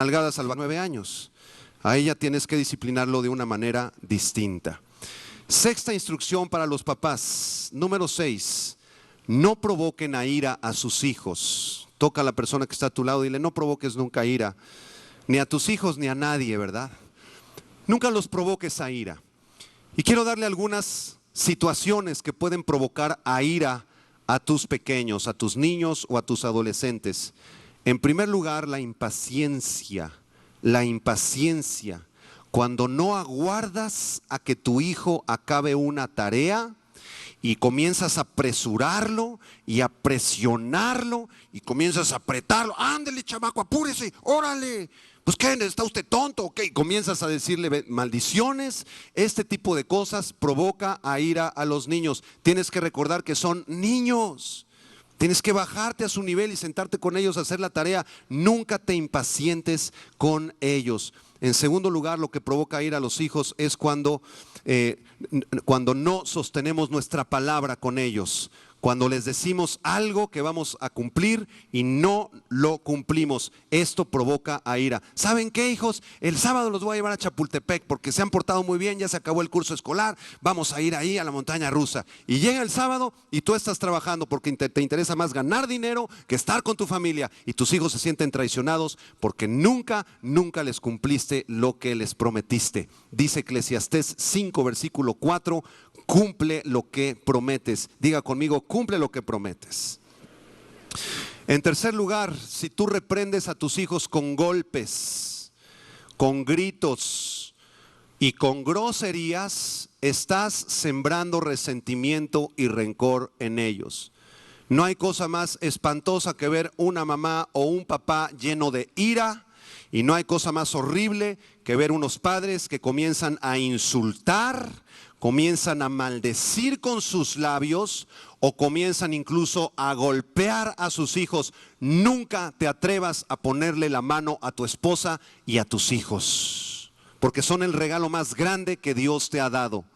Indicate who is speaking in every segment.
Speaker 1: nalgadas a los 9 años. A ella tienes que disciplinarlo de una manera distinta. Sexta instrucción para los papás. Número 6. No provoquen a ira a sus hijos. Toca a la persona que está a tu lado y dile: no provoques nunca ira, ni a tus hijos ni a nadie, ¿verdad? Nunca los provoques a ira. Y quiero darle algunas situaciones que pueden provocar a ira a tus pequeños, a tus niños o a tus adolescentes. En primer lugar, la impaciencia. La impaciencia. Cuando no aguardas a que tu hijo acabe una tarea y comienzas a apresurarlo y a presionarlo y comienzas a apretarlo. Ándele, chamaco, apúrese, órale. Pues ¿qué? ¿Está usted tonto? Ok, comienzas a decirle maldiciones. Este tipo de cosas provoca a ira a los niños. Tienes que recordar que son niños. Tienes que bajarte a su nivel y sentarte con ellos a hacer la tarea. Nunca te impacientes con ellos. En segundo lugar, lo que provoca ira a los hijos es cuando no sostenemos nuestra palabra con ellos. Cuando les decimos algo que vamos a cumplir y no lo cumplimos, esto provoca a ira. ¿Saben qué, hijos? El sábado los voy a llevar a Chapultepec porque se han portado muy bien, ya se acabó el curso escolar, vamos a ir ahí a la montaña rusa. Y llega el sábado y tú estás trabajando porque te interesa más ganar dinero que estar con tu familia. Y tus hijos se sienten traicionados porque nunca les cumpliste lo que les prometiste. Dice Eclesiastés 5, versículo 4, cumple lo que prometes. Diga conmigo: cumple lo que prometes. En tercer lugar, si tú reprendes a tus hijos con golpes, con gritos y con groserías, estás sembrando resentimiento y rencor en ellos. No hay cosa más espantosa que ver una mamá o un papá lleno de ira. Y no hay cosa más horrible que ver unos padres que comienzan a insultar, comienzan a maldecir con sus labios o comienzan incluso a golpear a sus hijos. Nunca te atrevas a ponerle la mano a tu esposa y a tus hijos, porque son el regalo más grande que Dios te ha dado.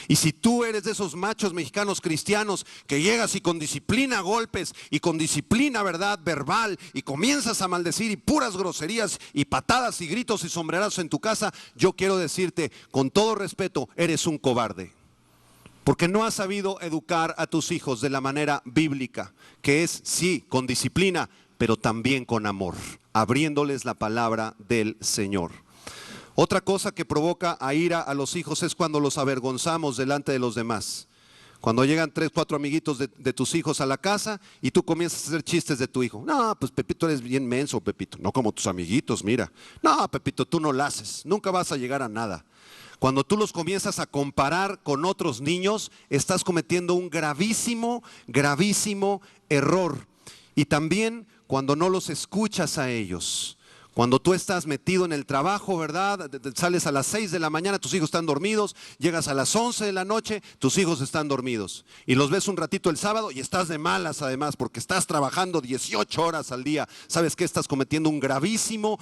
Speaker 1: Y si tú eres de esos machos mexicanos cristianos que llegas y con disciplina golpes y con disciplina, ¿verdad?, verbal, y comienzas a maldecir y puras groserías y patadas y gritos y sombrerazos en tu casa, yo quiero decirte con todo respeto, eres un cobarde. Porque no has sabido educar a tus hijos de la manera bíblica, que es, sí, con disciplina, pero también con amor, abriéndoles la palabra del Señor. Otra cosa que provoca a ira a los hijos es cuando los avergonzamos delante de los demás. Cuando llegan 3, 4 amiguitos de tus hijos a la casa y tú comienzas a hacer chistes de tu hijo. No, pues Pepito, eres bien menso, Pepito. No como tus amiguitos, mira. No, Pepito, tú no la haces. Nunca vas a llegar a nada. Cuando tú los comienzas a comparar con otros niños, estás cometiendo un gravísimo error. Y también cuando no los escuchas a ellos. Cuando tú estás metido en el trabajo, ¿verdad? Sales a las 6 de la mañana, tus hijos están dormidos, llegas a las 11 de la noche, tus hijos están dormidos. Y los ves un ratito el sábado y estás de malas además, porque estás trabajando 18 horas al día. ¿Sabes qué? Estás cometiendo un gravísimo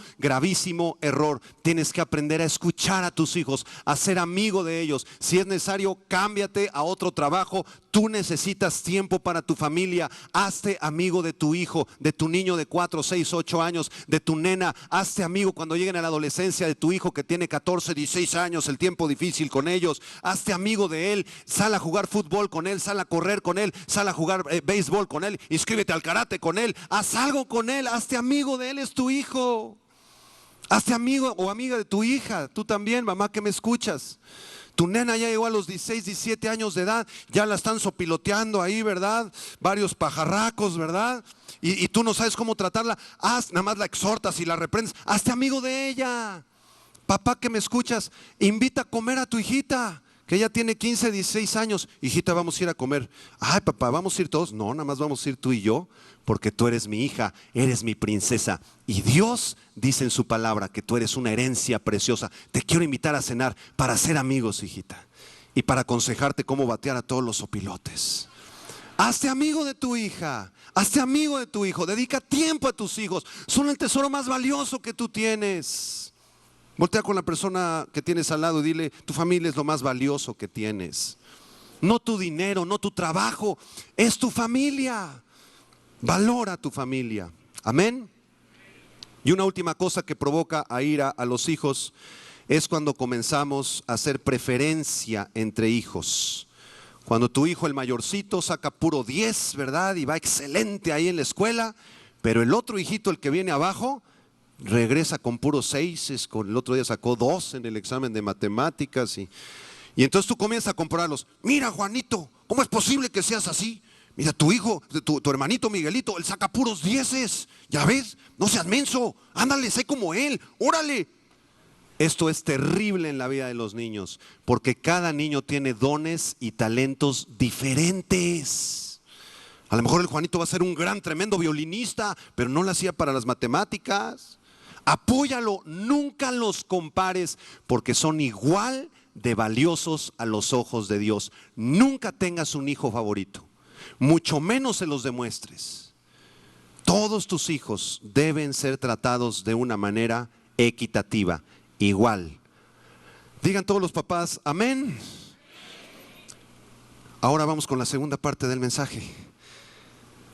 Speaker 1: error. Tienes que aprender a escuchar a tus hijos, a ser amigo de ellos. Si es necesario, cámbiate a otro trabajo. Tú necesitas tiempo para tu familia. Hazte amigo de tu hijo, de tu niño de 4, 6, 8 años, de tu nena. Hazte amigo cuando lleguen a la adolescencia de tu hijo que tiene 14, 16 años, el tiempo difícil con ellos. Hazte amigo de él, sal a jugar fútbol con él, sal a correr con él, sal a jugar béisbol con él, inscríbete al karate con él, haz algo con él, hazte amigo de él, es tu hijo. Hazte amigo o amiga de tu hija, tú también, mamá que me escuchas. Tu nena ya llegó a los 16, 17 años de edad, ya la están sopiloteando ahí, ¿verdad? Varios pajarracos, ¿verdad? Y tú no sabes cómo tratarla. Nada más la exhortas y la reprendes. Hazte amigo de ella. Papá que me escuchas, invita a comer a tu hijita, que ella tiene 15, 16 años. Hijita, vamos a ir a comer. Ay, papá, ¿vamos a ir todos? No, nada más vamos a ir tú y yo, porque tú eres mi hija, eres mi princesa. Y Dios dice en su palabra que tú eres una herencia preciosa. Te quiero invitar a cenar para ser amigos, hijita, y para aconsejarte cómo batear a todos los sopilotes. Hazte amigo de tu hija, hazte amigo de tu hijo, dedica tiempo a tus hijos. Son el tesoro más valioso que tú tienes. Voltea con la persona que tienes al lado y dile: tu familia es lo más valioso que tienes. No tu dinero, no tu trabajo, es tu familia. Valora a tu familia. Amén. Y una última cosa que provoca a ira a los hijos es cuando comenzamos a hacer preferencia entre hijos. Cuando tu hijo, el mayorcito, saca puro 10, ¿verdad? Y va excelente ahí en la escuela, pero el otro hijito, el que viene abajo, regresa con puros 6, con el otro día sacó 2 en el examen de matemáticas. Y entonces tú comienzas a compararlos. Mira, Juanito, ¿cómo es posible que seas así? Mira, tu hijo, tu hermanito Miguelito, él saca puros 10. Ya ves, no seas menso, ándale, sé como él, órale. Esto es terrible en la vida de los niños, porque cada niño tiene dones y talentos diferentes. A lo mejor el Juanito va a ser un gran, tremendo violinista, pero no lo hacía para las matemáticas. Apóyalo, nunca los compares, porque son igual de valiosos a los ojos de Dios. Nunca tengas un hijo favorito, mucho menos se los demuestres. Todos tus hijos deben ser tratados de una manera equitativa, igual. Digan todos los papás, amén. Ahora vamos con la segunda parte del mensaje.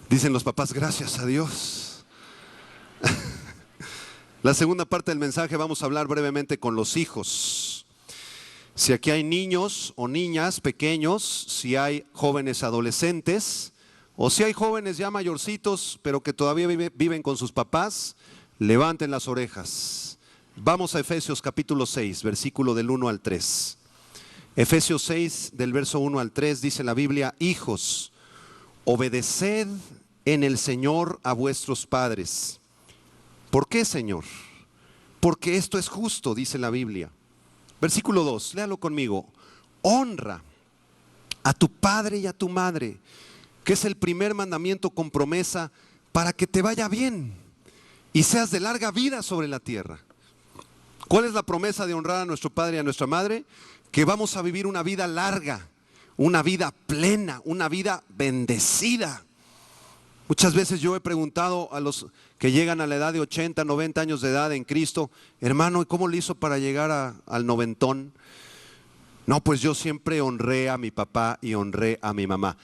Speaker 1: Dicen los papás, gracias a Dios. La segunda parte del mensaje vamos a hablar brevemente con los hijos. Si aquí hay niños o niñas pequeños, si hay jóvenes adolescentes, o si hay jóvenes ya mayorcitos, pero que todavía viven con sus papás, levanten las orejas. Vamos a Efesios capítulo 6, versículo del 1 al 3. Efesios 6, del verso 1 al 3, dice la Biblia: hijos, obedeced en el Señor a vuestros padres. ¿Por qué, Señor? Porque esto es justo, dice la Biblia. Versículo 2, léalo conmigo. Honra a tu padre y a tu madre, que es el primer mandamiento con promesa para que te vaya bien y seas de larga vida sobre la tierra. ¿Cuál es la promesa de honrar a nuestro padre y a nuestra madre? Que vamos a vivir una vida larga, una vida plena, una vida bendecida. Muchas veces yo he preguntado a los que llegan a la edad de 80, 90 años de edad en Cristo: hermano, ¿y cómo le hizo para llegar al noventón? No, pues yo siempre honré a mi papá y honré a mi mamá.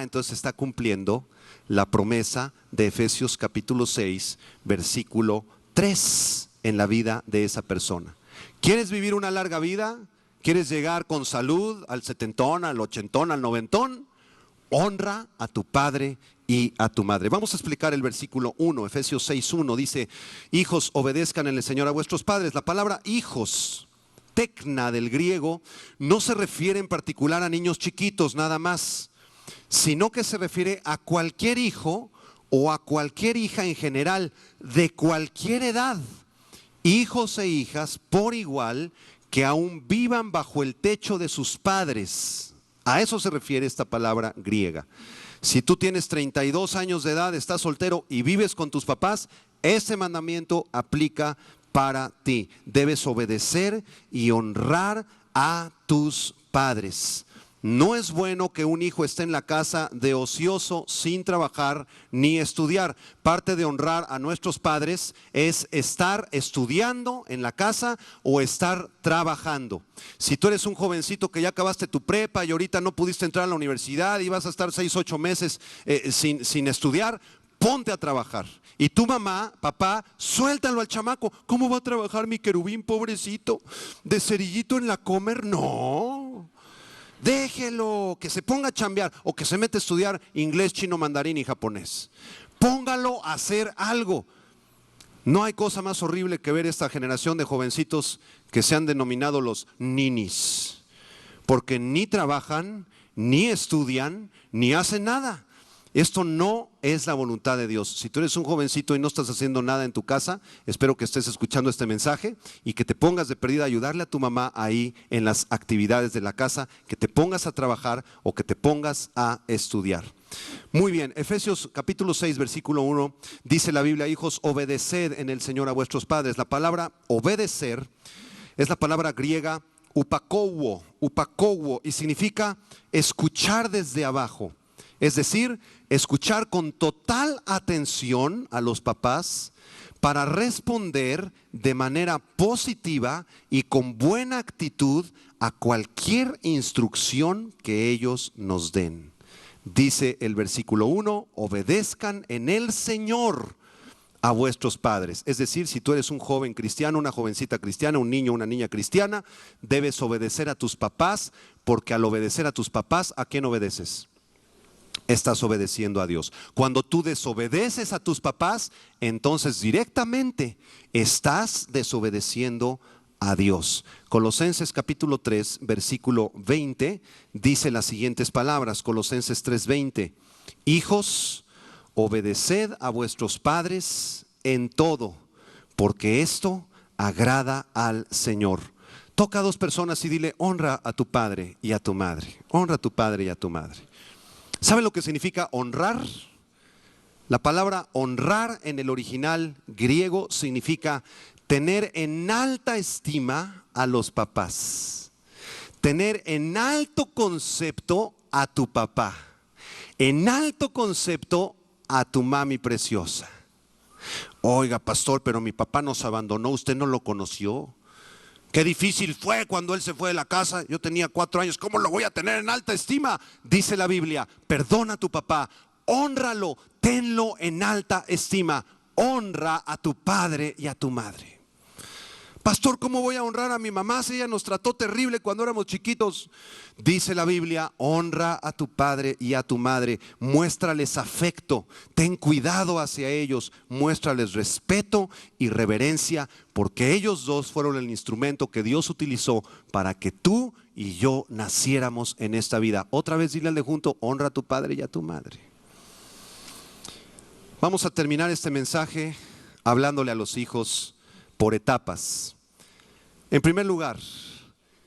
Speaker 1: Entonces está cumpliendo la promesa de Efesios capítulo 6, versículo 3 en la vida de esa persona. ¿Quieres vivir una larga vida? ¿Quieres llegar con salud al 70, al 80, al 90? Honra a tu padre y a tu madre. Vamos a explicar el versículo 1, Efesios 6:1 dice: hijos, obedezcan en el Señor a vuestros padres. La palabra hijos, tecna del griego, no se refiere en particular a niños chiquitos nada más, sino que se refiere a cualquier hijo o a cualquier hija en general, de cualquier edad. Hijos e hijas por igual, que aún vivan bajo el techo de sus padres. A eso se refiere esta palabra griega. Si tú tienes 32 años de edad, estás soltero y vives con tus papás, ese mandamiento aplica para ti. Debes obedecer y honrar a tus padres. No es bueno que un hijo esté en la casa de ocioso sin trabajar ni estudiar. Parte de honrar a nuestros padres es estar estudiando en la casa o estar trabajando. Si tú eres un jovencito que ya acabaste tu prepa y ahorita no pudiste entrar a la universidad y vas a estar 6, 8 meses sin estudiar, ponte a trabajar. Y tu mamá, papá, suéltalo al chamaco. ¿Cómo va a trabajar mi querubín, pobrecito? ¿De cerillito en la comer? No. Déjelo, que se ponga a chambear o que se mete a estudiar inglés, chino, mandarín y japonés. Póngalo a hacer algo. No hay cosa más horrible que ver esta generación de jovencitos que se han denominado los ninis, porque ni trabajan, ni estudian, ni hacen nada. Esto no es la voluntad de Dios. Si tú eres un jovencito y no estás haciendo nada en tu casa, espero que estés escuchando este mensaje y que te pongas de perdida a ayudarle a tu mamá ahí en las actividades de la casa, que te pongas a trabajar o que te pongas a estudiar. Muy bien, Efesios capítulo 6, versículo 1, dice la Biblia: hijos, obedeced en el Señor a vuestros padres. La palabra obedecer es la palabra griega upakouo, y significa escuchar desde abajo. Es decir, escuchar con total atención a los papás para responder de manera positiva y con buena actitud a cualquier instrucción que ellos nos den. Dice el versículo 1, obedezcan en el Señor a vuestros padres. Es decir, si tú eres un joven cristiano, una jovencita cristiana, un niño, una niña cristiana, debes obedecer a tus papás, porque al obedecer a tus papás, ¿a quién obedeces? Estás obedeciendo a Dios. Cuando tú desobedeces a tus papás, entonces directamente estás desobedeciendo a Dios. Colosenses capítulo 3, versículo 20, dice las siguientes palabras, Colosenses 3:20, hijos, obedeced a vuestros padres en todo, porque esto agrada al Señor. Toca a dos personas y dile, honra a tu padre y a tu madre. Honra a tu padre y a tu madre. ¿Saben lo que significa honrar? La palabra honrar en el original griego significa tener en alta estima a los papás. Tener en alto concepto a tu papá. En alto concepto a tu mami preciosa. Oiga, pastor, pero mi papá nos abandonó, ¿usted no lo conoció? Qué difícil fue cuando él se fue de la casa. Yo tenía 4 años, ¿cómo lo voy a tener en alta estima? Dice la Biblia, perdona a tu papá, hónralo, tenlo en alta estima. Honra a tu padre y a tu madre. Pastor, ¿cómo voy a honrar a mi mamá si ella nos trató terrible cuando éramos chiquitos? Dice la Biblia, honra a tu padre y a tu madre, muéstrales afecto, ten cuidado hacia ellos, muéstrales respeto y reverencia, porque ellos dos fueron el instrumento que Dios utilizó para que tú y yo naciéramos en esta vida. Otra vez dile al de junto, honra a tu padre y a tu madre. Vamos a terminar este mensaje hablándole a los hijos por etapas. En primer lugar,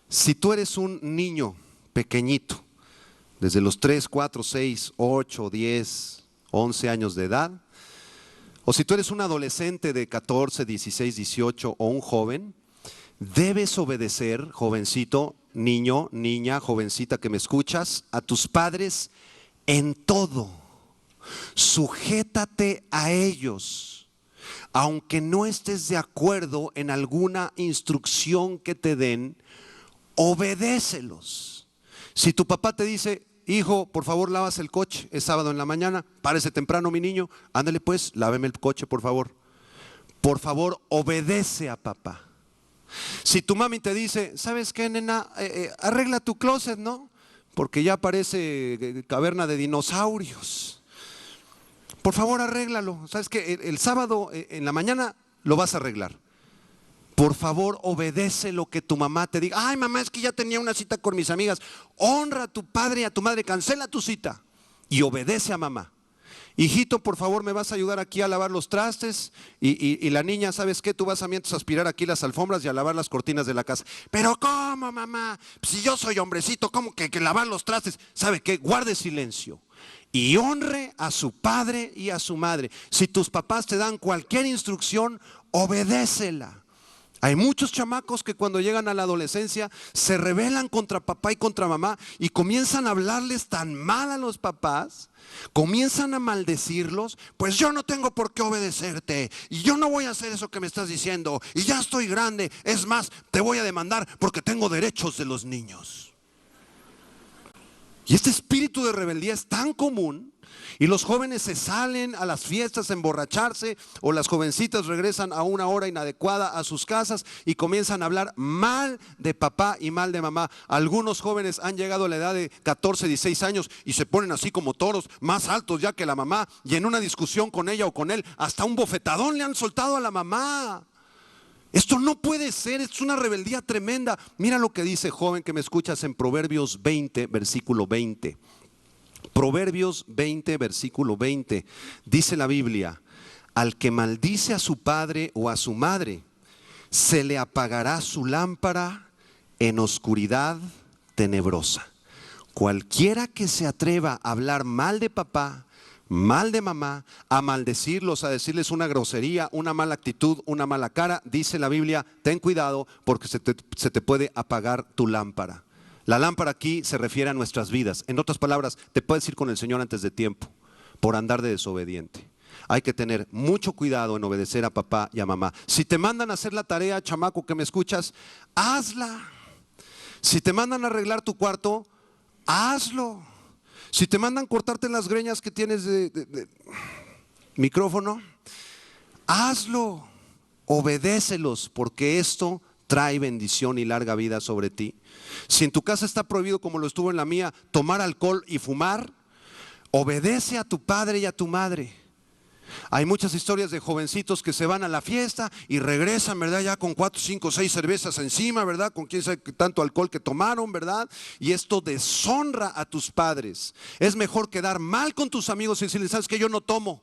Speaker 1: si tú eres un niño pequeñito, desde los 3, 4, 6, 8, 10, 11 años de edad, o si tú eres un adolescente de 14, 16, 18 o un joven, debes obedecer, jovencito, niño, niña, jovencita que me escuchas, a tus padres en todo. Sujétate a ellos. Aunque no estés de acuerdo en alguna instrucción que te den, obedécelos. Si tu papá te dice, hijo, por favor lavas el coche, es sábado en la mañana, párese temprano mi niño, ándale pues, láveme el coche por favor. Por favor, obedece a papá. Si tu mami te dice, ¿sabes qué, nena? Arregla tu closet, ¿no? Porque ya parece caverna de dinosaurios. Por favor, arréglalo. Sabes que el sábado en la mañana lo vas a arreglar. Por favor, obedece lo que tu mamá te diga. Ay, mamá, es que ya tenía una cita con mis amigas. Honra a tu padre y a tu madre, cancela tu cita y obedece a mamá. Hijito, por favor, me vas a ayudar aquí a lavar los trastes. Y la niña, ¿sabes qué? Tú vas a mientras aspirar aquí las alfombras y a lavar las cortinas de la casa. Pero ¿cómo, mamá? Si yo soy hombrecito, ¿cómo que lavar los trastes? ¿Sabe qué? Guarde silencio y honre a su padre y a su madre. Si tus papás te dan cualquier instrucción, obedécela. Hay muchos chamacos que cuando llegan a la adolescencia se rebelan contra papá y contra mamá y comienzan a hablarles tan mal a los papás, comienzan a maldecirlos. Pues yo no tengo por qué obedecerte y yo no voy a hacer eso que me estás diciendo y ya estoy grande, es más, te voy a demandar porque tengo derechos de los niños. Y este espíritu de rebeldía es tan común. Y los jóvenes se salen a las fiestas a emborracharse, o las jovencitas regresan a una hora inadecuada a sus casas y comienzan a hablar mal de papá y mal de mamá. Algunos jóvenes han llegado a la edad de 14, 16 años y se ponen así como toros, más altos ya que la mamá, y en una discusión con ella o con él, hasta un bofetadón le han soltado a la mamá. Esto no puede ser, es una rebeldía tremenda. Mira lo que dice, joven que me escuchas, en Proverbios 20, versículo 20. Proverbios 20, versículo 20, dice la Biblia, al que maldice a su padre o a su madre, se le apagará su lámpara en oscuridad tenebrosa. Cualquiera que se atreva a hablar mal de papá, mal de mamá, a maldecirlos, a decirles una grosería, una mala actitud, una mala cara, dice la Biblia, ten cuidado porque se te puede apagar tu lámpara. La lámpara aquí se refiere a nuestras vidas. En otras palabras, te puedes ir con el Señor antes de tiempo por andar de desobediente. Hay que tener mucho cuidado en obedecer a papá y a mamá. Si te mandan a hacer la tarea, chamaco que me escuchas, hazla. Si te mandan a arreglar tu cuarto, hazlo. Si te mandan cortarte las greñas que tienes de micrófono, hazlo, obedécelos, porque esto trae bendición y larga vida sobre ti. Si en tu casa está prohibido, como lo estuvo en la mía, tomar alcohol y fumar, obedece a tu padre y a tu madre. Hay muchas historias de jovencitos que se van a la fiesta y regresan, ¿verdad? Ya con 4, 5, 6 cervezas encima, ¿verdad? Con quién sabe tanto alcohol que tomaron, ¿verdad? Y esto deshonra a tus padres. Es mejor quedar mal con tus amigos y decirles, ¿sabes qué? Yo no tomo,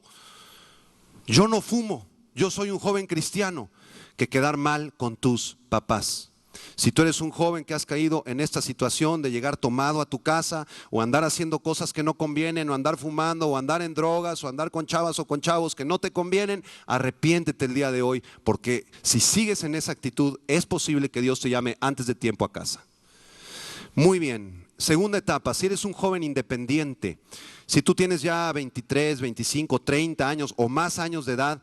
Speaker 1: yo no fumo, yo soy un joven cristiano, que quedar mal con tus papás. Si tú eres un joven que has caído en esta situación de llegar tomado a tu casa, o andar haciendo cosas que no convienen, o andar fumando, o andar en drogas, o andar con chavas o con chavos que no te convienen, arrepiéntete el día de hoy, porque si sigues en esa actitud, es posible que Dios te llame antes de tiempo a casa. Muy bien, segunda etapa, si eres un joven independiente, si tú tienes ya 23, 25, 30 años o más años de edad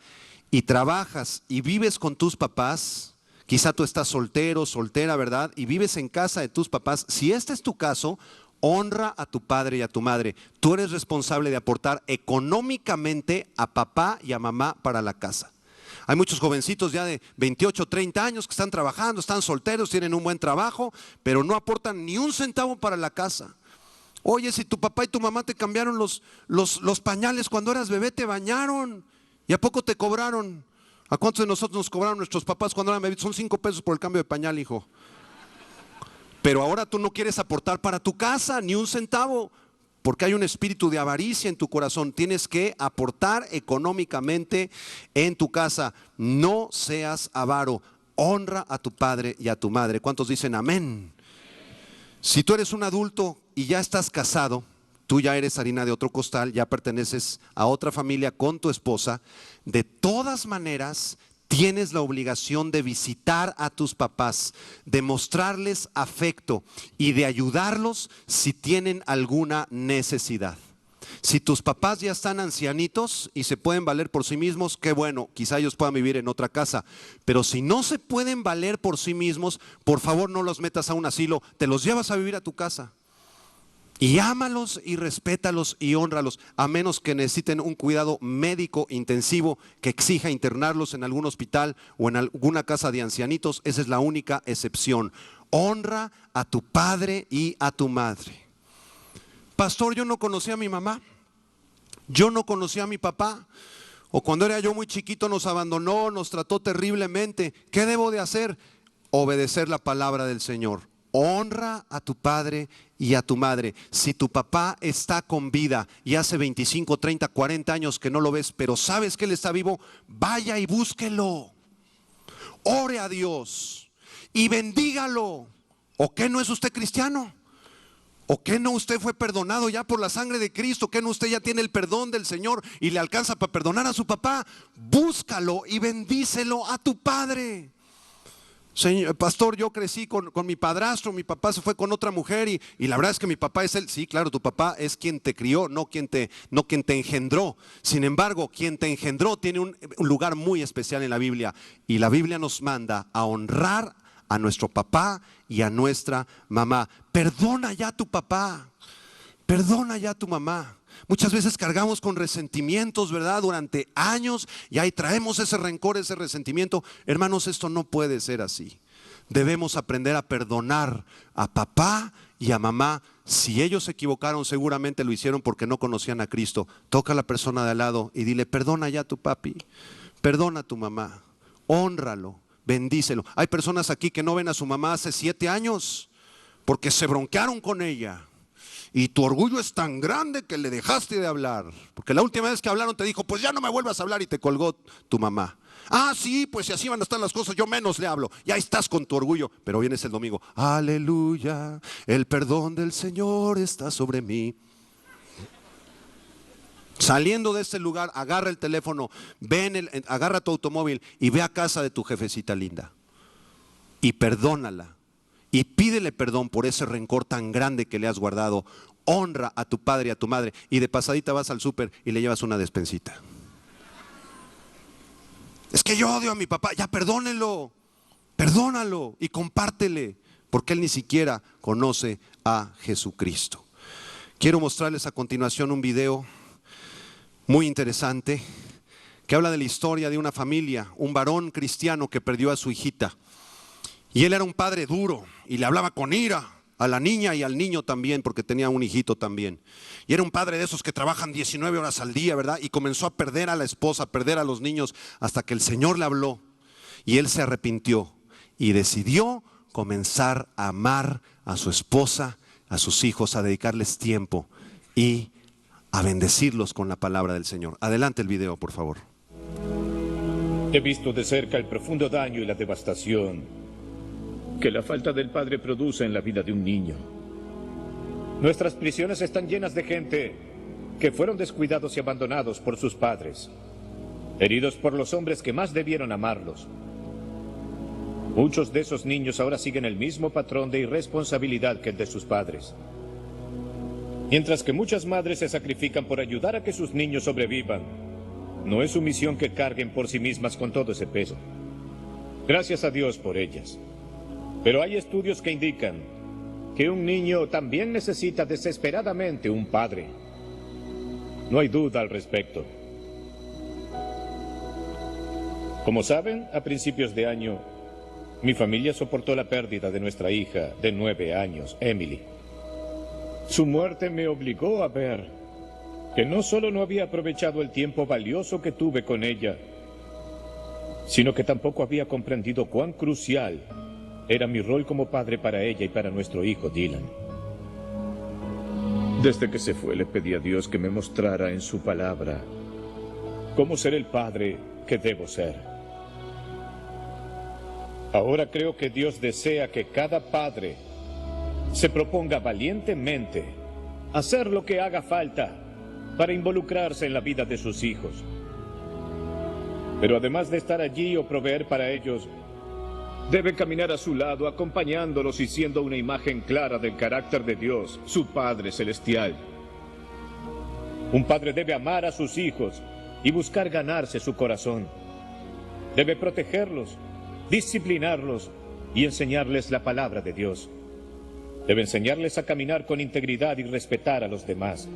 Speaker 1: y trabajas y vives con tus papás, quizá tú estás soltero, soltera, ¿verdad? Y vives en casa de tus papás. Si este es tu caso, honra a tu padre y a tu madre. Tú eres responsable de aportar económicamente a papá y a mamá para la casa. Hay muchos jovencitos ya de 28, 30 años que están trabajando, están solteros, tienen un buen trabajo, pero no aportan ni un centavo para la casa. Oye, si tu papá y tu mamá te cambiaron los pañales cuando eras bebé, te bañaron, ¿y a poco te cobraron? ¿A cuántos de nosotros nos cobraron nuestros papás cuando eran bebés? Son 5 pesos por el cambio de pañal, hijo. Pero ahora tú no quieres aportar para tu casa ni un centavo, porque hay un espíritu de avaricia en tu corazón. Tienes que aportar económicamente en tu casa. No seas avaro. Honra a tu padre y a tu madre. ¿Cuántos dicen amén? Si tú eres un adulto y ya estás casado, tú ya eres harina de otro costal, ya perteneces a otra familia con tu esposa, de todas maneras tienes la obligación de visitar a tus papás, de mostrarles afecto y de ayudarlos si tienen alguna necesidad. Si tus papás ya están ancianitos y se pueden valer por sí mismos, qué bueno, quizá ellos puedan vivir en otra casa. Pero si no se pueden valer por sí mismos, por favor no los metas a un asilo, te los llevas a vivir a tu casa. Y ámalos y respétalos y hónralos, a menos que necesiten un cuidado médico intensivo que exija internarlos en algún hospital o en alguna casa de ancianitos. Esa es la única excepción. Honra a tu padre y a tu madre. Pastor, yo no conocía a mi mamá, yo no conocía a mi papá, o cuando era yo muy chiquito nos abandonó, nos trató terriblemente. ¿Qué debo de hacer? Obedecer la palabra del Señor. Honra a tu padre y a tu madre. Si tu papá está con vida y hace 25, 30, 40 años que no lo ves, pero sabes que él está vivo, vaya y búsquelo. Ore a Dios y bendígalo. ¿O qué no es usted cristiano? ¿O qué no usted fue perdonado ya por la sangre de Cristo? ¿Qué no usted ya tiene el perdón del Señor y le alcanza para perdonar a su papá? Búscalo y bendícelo a tu padre. Señor, pastor, yo crecí con mi padrastro, mi papá se fue con otra mujer y la verdad es que mi papá es él. Sí, claro, tu papá es quien te crió, no quien te engendró. Sin embargo, quien te engendró tiene un lugar muy especial en la Biblia, y la Biblia nos manda a honrar a nuestro papá y a nuestra mamá. Perdona ya a tu papá, perdona ya a tu mamá. Muchas veces cargamos con resentimientos, ¿verdad? Durante años, y ahí traemos ese rencor, ese resentimiento. Hermanos, esto no puede ser así. Debemos aprender a perdonar a papá y a mamá. Si ellos se equivocaron, seguramente lo hicieron porque no conocían a Cristo. Toca a la persona de al lado y dile, perdona ya a tu papi, perdona a tu mamá, hónralo, bendícelo. Hay personas aquí que no ven a su mamá hace 7 años porque se bronquearon con ella. Y tu orgullo es tan grande que le dejaste de hablar, porque la última vez que hablaron te dijo, pues ya no me vuelvas a hablar, y te colgó tu mamá. Ah, sí, pues si así van a estar las cosas, yo menos le hablo. Ya estás con tu orgullo, pero vienes el domingo, aleluya, el perdón del Señor está sobre mí. Saliendo de este lugar, agarra el teléfono, agarra tu automóvil y ve a casa de tu jefecita linda y perdónala. Y pídele perdón por ese rencor tan grande que le has guardado. Honra a tu padre y a tu madre. Y de pasadita vas al súper y le llevas una despensita. Es que yo odio a mi papá. Ya perdónelo, perdónalo y compártele, porque él ni siquiera conoce a Jesucristo. Quiero mostrarles a continuación un video muy interesante que habla de la historia de una familia, un varón cristiano que perdió a su hijita. Y él era un padre duro y le hablaba con ira a la niña y al niño también, porque tenía un hijito también. Y era un padre de esos que trabajan 19 horas al día, ¿verdad? Y comenzó a perder a la esposa, a perder a los niños, hasta que el Señor le habló y él se arrepintió y decidió comenzar a amar a su esposa, a sus hijos, a dedicarles tiempo y a bendecirlos con la palabra del Señor. Adelante el video, por favor.
Speaker 2: He visto de cerca el profundo daño y la devastación que la falta del padre produce en la vida de un niño. Nuestras prisiones están llenas de gente que fueron descuidados y abandonados por sus padres, heridos por los hombres que más debieron amarlos. Muchos de esos niños ahora siguen el mismo patrón de irresponsabilidad que el de sus padres. Mientras que muchas madres se sacrifican por ayudar a que sus niños sobrevivan, no es su misión que carguen por sí mismas con todo ese peso. Gracias a Dios por ellas. Pero hay estudios que indican que un niño también necesita desesperadamente un padre. No hay duda al respecto. Como saben, a principios de año, mi familia soportó la pérdida de nuestra hija de 9 años, Emily. Su muerte me obligó a ver que no solo no había aprovechado el tiempo valioso que tuve con ella, sino que tampoco había comprendido cuán crucial era mi rol como padre para ella y para nuestro hijo Dylan. Desde que se fue, le pedí a Dios que me mostrara en su palabra cómo ser el padre que debo ser. Ahora creo que Dios desea que cada padre se proponga valientemente hacer lo que haga falta para involucrarse en la vida de sus hijos. Pero además de estar allí o proveer para ellos, debe caminar a su lado, acompañándolos y siendo una imagen clara del carácter de Dios, su Padre Celestial. Un padre debe amar a sus hijos y buscar ganarse su corazón. Debe protegerlos, disciplinarlos y enseñarles la palabra de Dios. Debe enseñarles a caminar con integridad y respetar a los demás.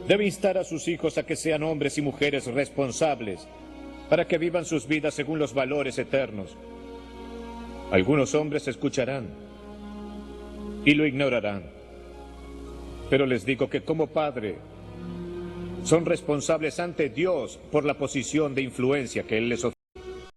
Speaker 2: Debe instar a sus hijos a que sean hombres y mujeres responsables para que vivan sus vidas según los valores eternos. Algunos hombres escucharán y lo ignorarán, pero les digo que como padre son responsables ante Dios por la posición de influencia que Él les ofrece.